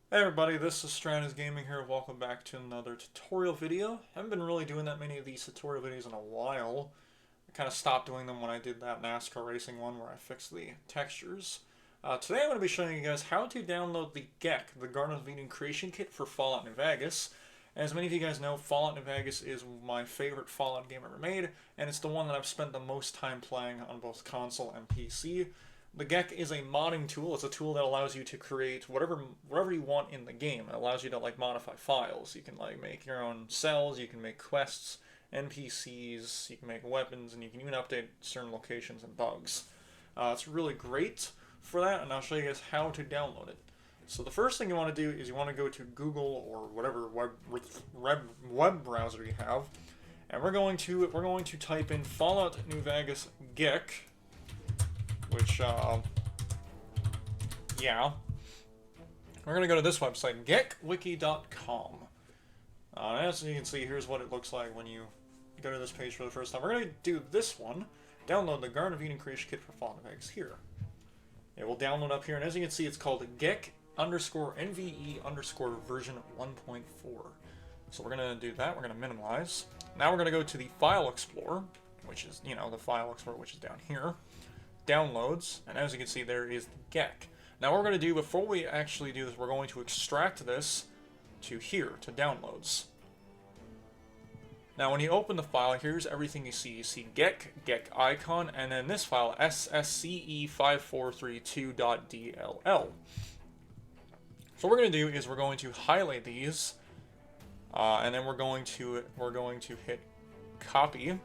Hey everybody, this is Stratus Gaming here. Welcome back to another tutorial video. I haven't been really doing that many of these tutorial videos in a while. I kind of stopped doing them when I did that NASCAR racing one where I fixed the textures. Today I'm going to be showing you guys how to download the GECK, the Garden of Eden Creation Kit for Fallout New Vegas. As many of you guys know, Fallout New Vegas is my favorite Fallout game ever made, and it's the one that I've spent the most time playing on both console and PC. The GECK is a modding tool. It's a tool that allows you to create whatever you want in the game. It allows you to modify files. You can make your own cells, you can make quests, NPCs, you can make weapons, and you can even update certain locations and bugs. It's really great for that, and I'll show you guys how to download it. So the first thing you want to do is you want to go to Google or whatever web browser you have, and we're going to type in Fallout New Vegas GECK, which, yeah. We're going to go to this website, GECKWiki.com. As you can see, here's what it looks like when you go to this page for the first time. We're going to do this one, download the Garden of Eden Creation Kit for Fallout New Vegas here. It will download up here, and as you can see, it's called GECK_NVE_ version 1.4. So we're going to do that. We're going to minimize. Now we're going to go to the File Explorer, which is, the File Explorer, which is down here. Downloads, and as you can see, there is the GECK. Now what we're going to do before we actually do this, we're going to extract this to here, to downloads. Now when you open the file, here's everything you see. You see GECK, GECK icon, and then this file, ssce5432.dll. So what we're going to do is we're going to highlight these, and then we're going to hit copy.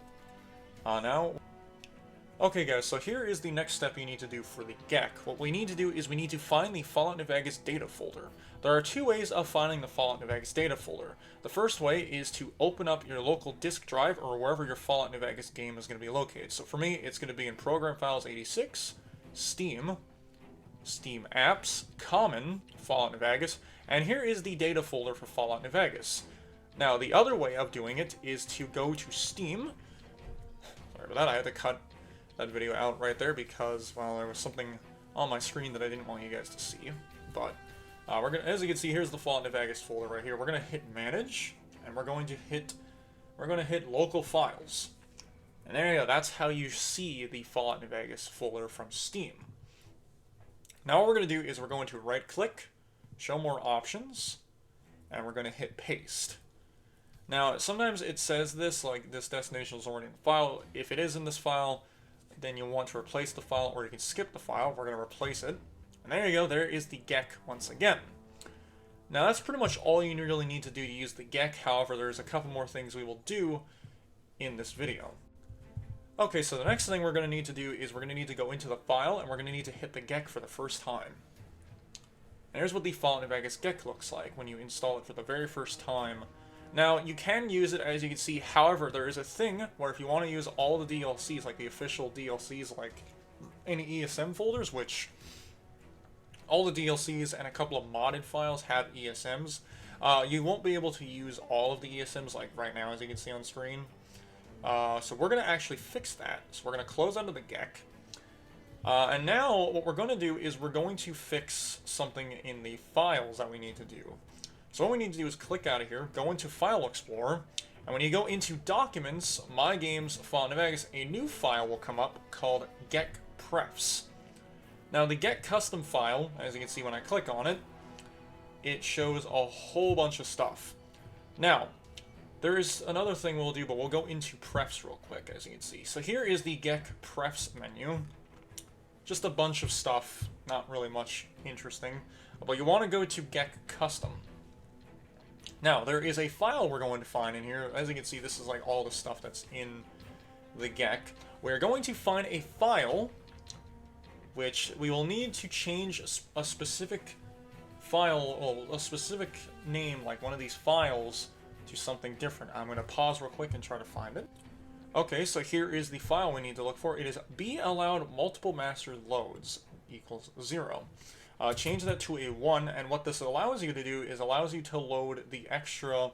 Now. Okay guys, so here is the next step you need to do for the GECK. What we need to do is we need to find the Fallout New Vegas data folder. There are two ways of finding the Fallout New Vegas data folder. The first way is to open up your local disk drive or wherever your Fallout New Vegas game is going to be located. So for me, it's going to be in Program Files 86, Steam, Steam Apps, Common, Fallout New Vegas, and here is the data folder for Fallout New Vegas. Now the other way of doing it is to go to Steam. Sorry about that, I had to cut that video out right there because, well, there was something on my screen that I didn't want you guys to see. But we're gonna, as you can see, here's the Fallout New Vegas folder right here. We're gonna hit Manage, and we're going to hit Local Files, and there you go. That's how you see the Fallout New Vegas folder from Steam. Now what we're gonna do is we're going to right-click, Show More Options, and we're gonna hit Paste. Now sometimes it says this, like this destination is already in the file. If it is in this file, then you'll want to replace the file, or you can skip the file. We're going to replace it. And there you go, there is the GECK once again. Now that's pretty much all you really need to do to use the GECK. However, there's a couple more things we will do in this video. Okay, so the next thing we're going to need to do is we're going to need to go into the file, and we're going to need to hit the GECK for the first time. And here's what the Fallout New Vegas GECK looks like when you install it for the very first time. Now, you can use it, as you can see. However, there is a thing where if you want to use all the DLCs, like the official DLCs, like any ESM folders, which all the DLCs and a couple of modded files have ESMs, you won't be able to use all of the ESMs like right now, as you can see on screen. So we're going to actually fix that. So we're going to close under the GECK. And now what we're going to do is we're going to fix something in the files that we need to do. So what we need to do is click out of here, go into File Explorer, and when you go into Documents, My Games, Fallout New Vegas, a new file will come up called GECK Prefs. Now the GECK custom file, as you can see when I click on it, it shows a whole bunch of stuff. Now, there is another thing we'll do, but we'll go into Prefs real quick, as you can see. So here is the GECK Prefs menu. Just a bunch of stuff, not really much interesting, but you want to go to GECK Custom. Now, there is a file we're going to find in here. As you can see, this is like all the stuff that's in the GECK. We're going to find a file, which we will need to change a specific file, or a specific name, like one of these files, to something different. I'm going to pause real quick and try to find it. Okay, so here is the file we need to look for. It is be allowed multiple master loads equals 0. Change that to a 1, and what this allows you to do is allows you to load the extra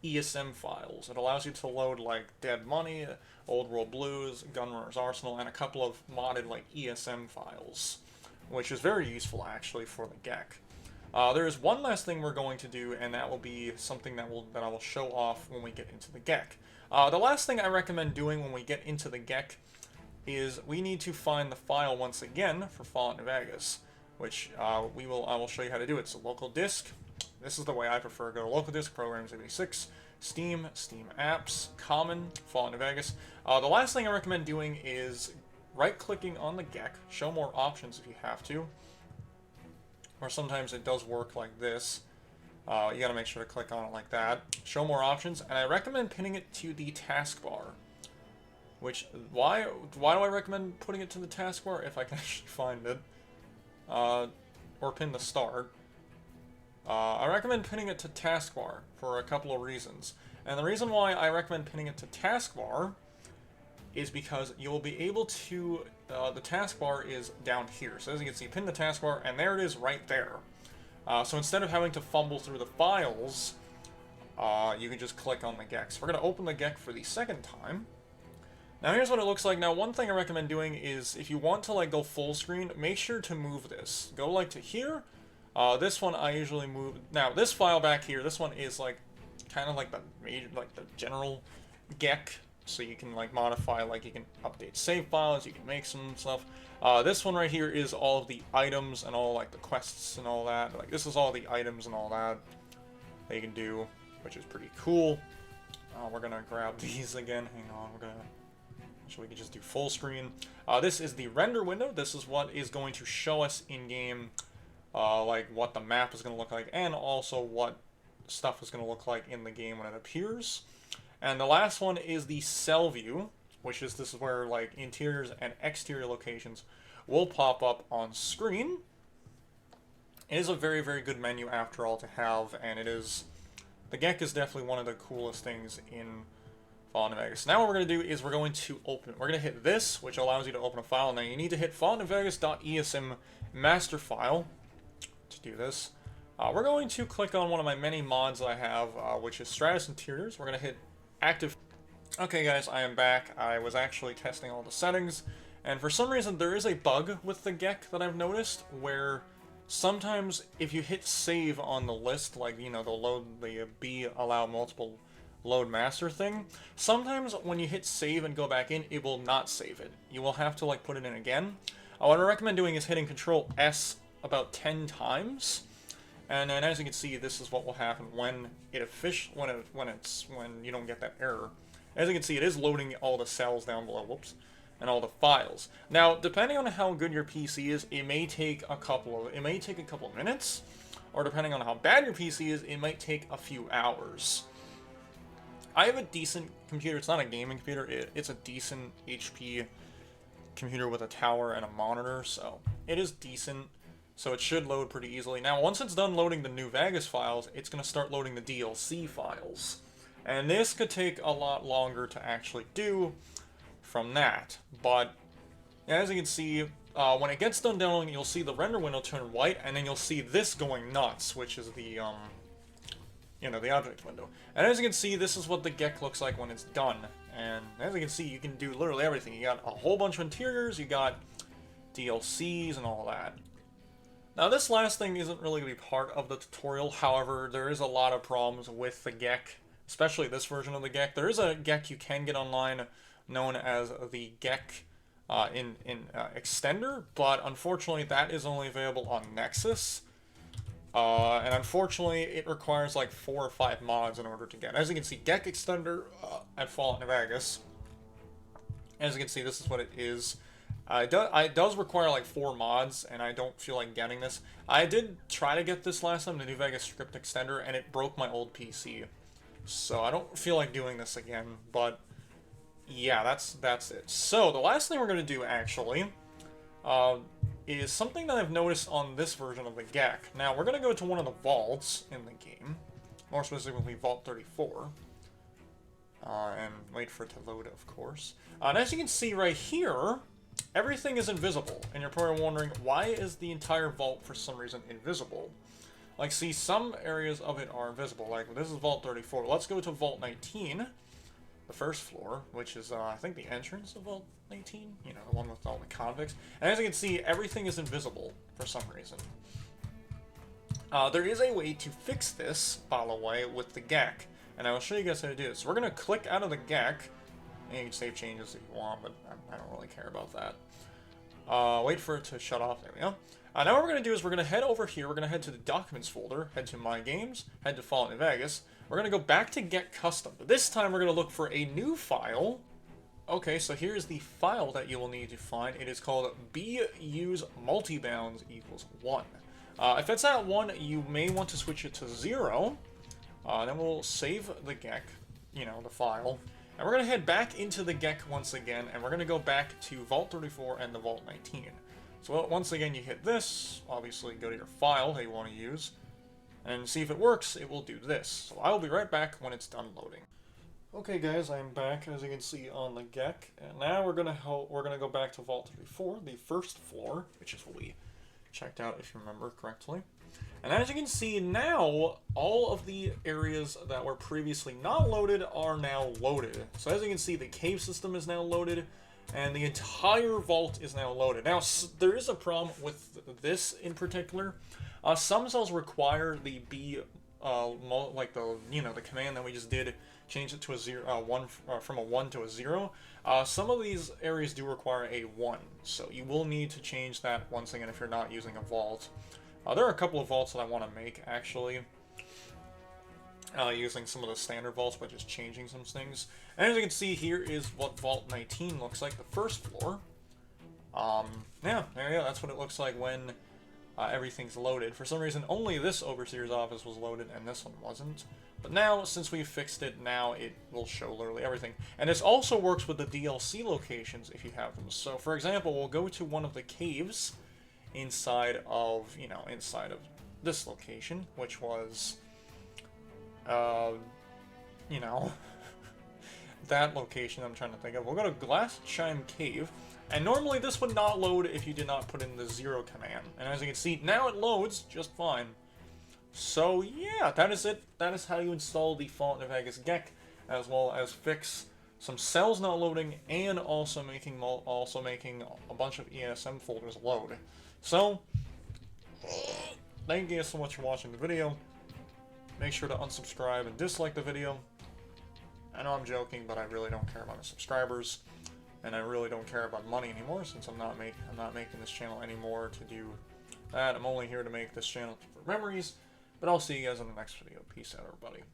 ESM files. It allows you to load like Dead Money, Old World Blues, Gunrunner's Arsenal, and a couple of modded like ESM files, which is very useful actually for the GECK. There is one last thing we're going to do, and that will be something that I will show off when we get into the GECK. The last thing I recommend doing when we get into the GECK is we need to find the file once again for Fallout New Vegas, which I will show you how to do it. So local disk. This is the way I prefer. Go to local disk, programs 86, Steam, Steam apps, common, Fallout New Vegas. The last thing I recommend doing is right-clicking on the GECK, show more options if you have to. Or sometimes it does work like this. You gotta make sure to click on it like that. Show more options, and I recommend pinning it to the taskbar. Which, why do I recommend putting it to the taskbar if I can actually find it? Or pin the start. I recommend pinning it to taskbar for a couple of reasons. And the reason why I recommend pinning it to taskbar is because you'll be able to, the taskbar is down here. So as you can see, pin the taskbar, and there it is right there. So instead of having to fumble through the files, you can just click on the GECK. So we're going to open the GECK for the second time. Now here's what it looks like. Now one thing I recommend doing is, if you want to like go full screen, make sure to move this. Go like to here. This one I usually move. Now this file back here, this one is like, kind of like the major, like the general GECK. So you can like modify, like you can update save files, you can make some stuff. This one right here is all of the items and all like the quests and all that. Like this is all the items and all that you can do, which is pretty cool. We're gonna grab these again. Hang on, we're gonna. So we can just do full screen. This is the render window. This is what is going to show us in game, like what the map is going to look like, and also what stuff is going to look like in the game when it appears. And the last one is the cell view, which is this is where like interiors and exterior locations will pop up on screen. It is a very, very good menu after all to have, and it is, the GECK is definitely one of the coolest things in Fallout New Vegas. Now what we're going to do is we're going to open it. We're going to hit this, which allows you to open a file. Now you need to hit falloutnewvegas.esm master file to do this. We're going to click on one of my many mods that I have, which is Stratus Interiors. We're going to hit active. Okay guys, I am back. I was actually testing all the settings, and for some reason there is a bug with the GECK that I've noticed, where sometimes if you hit save on the list, like, you know, the B allow multiple load master thing, sometimes when you hit save and go back in, it will not save it. You will have to like put it in again. What I recommend doing is hitting Control S about 10 times, and then as you can see, this is what will happen when when you don't get that error. As you can see, it is loading all the cells down below, whoops, and all the files. Now, depending on how good your PC is, it may take a couple of minutes, or depending on how bad your PC is, it might take a few hours. I have a decent computer. It's not a gaming computer. It's a decent HP computer with a tower and a monitor, so it is decent. So it should load pretty easily. Now, once it's done loading the New Vegas files, it's going to start loading the DLC files. And this could take a lot longer to actually do from that. But as you can see, when it gets done downloading, you'll see the render window turn white, and then you'll see this going nuts, which is the, the object window. And as you can see, this is what the GECK looks like when it's done. And as you can see, you can do literally everything. You got a whole bunch of interiors, you got DLCs and all that. Now, this last thing isn't really going to be part of the tutorial. However, there is a lot of problems with the GECK, especially this version of the GECK. There is a GECK you can get online known as the GECK Extender, but unfortunately that is only available on Nexus. And unfortunately, it requires like 4 or 5 mods in order to get. As you can see, GECK Extender at Fallout New Vegas. As you can see, this is what it is. It does require like 4 mods, and I don't feel like getting this. I did try to get this last time, the New Vegas Script Extender, and it broke my old PC. So I don't feel like doing this again, but yeah, that's it. So the last thing we're going to do, actually, is something that I've noticed on this version of the GECK. Now, we're going to go to one of the vaults in the game, more specifically Vault 34, and wait for it to load, of course. And as you can see right here, everything is invisible, and you're probably wondering, why is the entire vault for some reason invisible? Like, see, some areas of it are invisible, like, this is Vault 34. Let's go to Vault 19, the first floor, which is, I think, the entrance of Vault 19, you know, the one with all the convicts. And as you can see, everything is invisible for some reason. There is a way to fix this, by the way, with the GECK, and I will show you guys how to do this. So we're going to click out of the GECK, and you can save changes if you want, but I don't really care about that. Wait for it to shut off. There we go. Now what we're going to do is we're going to head over here. We're going to head to the Documents folder, head to My Games, head to Fallout New Vegas. We're going to go back to Get Custom, but this time we're going to look for a new file. Okay, so here's the file that you will need to find. It is called BUse multibounds equals 1. If it's at 1, you may want to switch it to 0. Then we'll save the GECK, the file. And we're going to head back into the GECK once again, and we're going to go back to Vault 34 and the Vault 19. So once again, you hit this, obviously go to your file that you want to use, and see if it works. It will do this. So I'll be right back when it's done loading. Okay guys, I'm back, as you can see, on the GECK, and now we're gonna go back to Vault 34, the first floor, which is what we checked out, if you remember correctly. And as you can see now, all of the areas that were previously not loaded are now loaded. So as you can see, the cave system is now loaded, and the entire vault is now loaded. Now, there is a problem with this in particular. Some cells require the the command that we just did, change it to a from a 1 to a 0. Some of these areas do require a 1, so you will need to change that once again if you're not using a vault. There are a couple of vaults that I want to make, actually, using some of the standard vaults, but just changing some things. And as you can see, here is what Vault 19 looks like, the first floor. Yeah, there you go, that's what it looks like when everything's loaded. For some reason, only this Overseer's office was loaded, and this one wasn't. But now, since we fixed it, now it will show literally everything. And this also works with the DLC locations if you have them. So, for example, we'll go to one of the caves inside of, inside of this location, which was, that location I'm trying to think of. We'll go to Glass Chime Cave, and normally this would not load if you did not put in the 0 command. And as you can see, now it loads just fine. So yeah, that is it. That is how you install the Fallout New Vegas GECK, as well as fix some cells not loading, and also making a bunch of ESM folders load. So, thank you guys so much for watching the video. Make sure to unsubscribe and dislike the video. I know I'm joking, but I really don't care about the subscribers, and I really don't care about money anymore, since I'm not making this channel anymore to do that. I'm only here to make this channel for memories. But I'll see you guys in the next video. Peace out, everybody.